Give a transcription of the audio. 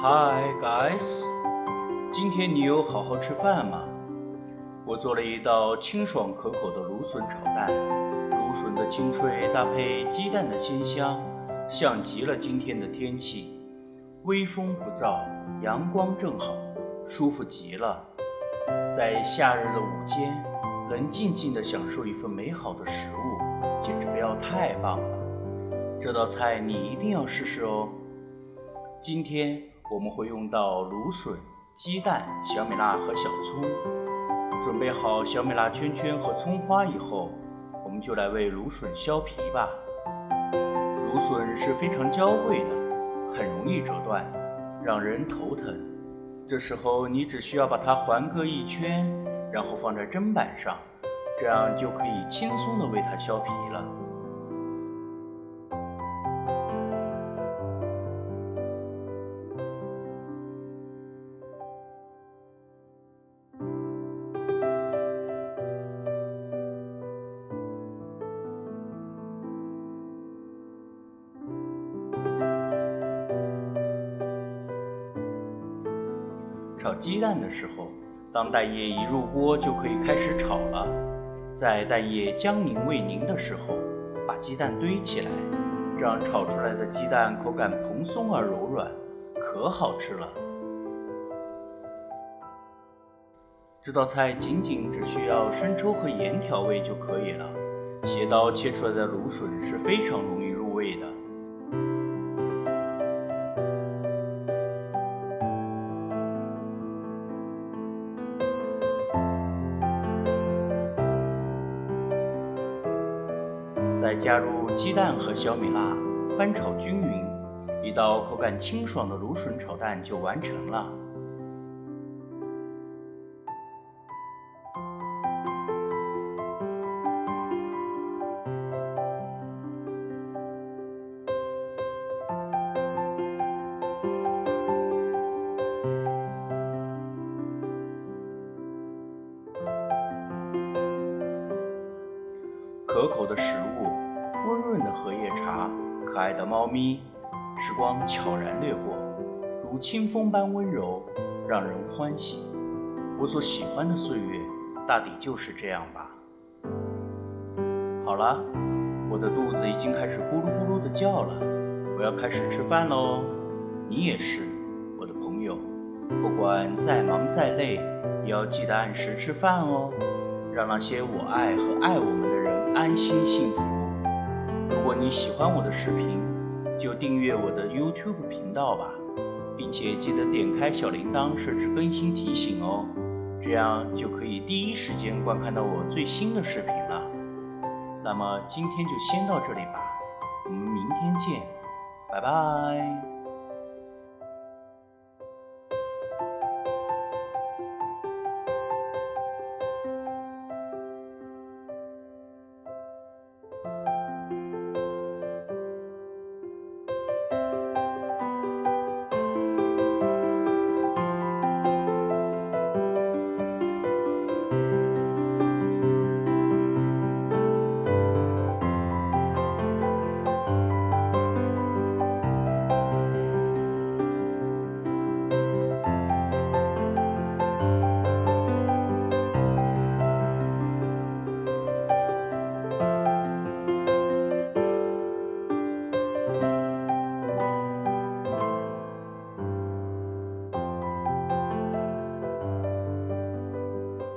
Hi guys， 今天你有好好吃饭吗？我做了一道清爽可口的芦笋炒蛋，芦笋的清脆搭配鸡蛋的鲜香，像极了今天的天气，微风不燥，阳光正好，舒服极了。在夏日的午间，能静静地享受一份美好的食物，简直不要太棒了。这道菜你一定要试试哦。今天我们会用到芦笋、鸡蛋、小米辣和小葱。准备好小米辣圈圈和葱花以后，我们就来为芦笋削皮吧。芦笋是非常娇贵的，很容易折断，让人头疼。这时候你只需要把它环个一圈，然后放在砧板上，这样就可以轻松地为它削皮了。炒鸡蛋的时候，当蛋液一入锅就可以开始炒了。在蛋液将凝未凝的时候，把鸡蛋堆起来，这样炒出来的鸡蛋口感蓬松而柔软，可好吃了。这道菜仅只需要生抽和盐调味就可以了。斜刀切出来的芦笋是非常容易入味的。再加入鸡蛋和小米辣，翻炒均匀，一道口感清爽的芦笋炒蛋就完成了。可口的食物，温润的荷叶茶，可爱的猫咪，时光悄然掠过，如清风般温柔，让人欢喜。我所喜欢的岁月，大抵就是这样吧。好了，我的肚子已经开始咕噜咕噜地叫了，我要开始吃饭喽。你也是，我的朋友，不管再忙再累，也要记得按时吃饭哦，让那些我爱和爱我们的人安心幸福。如果你喜欢我的视频，就订阅我的 YouTube 频道吧，并且记得点开小铃铛设置更新提醒哦，这样就可以第一时间观看到我最新的视频了。那么今天就先到这里吧，我们明天见，拜拜。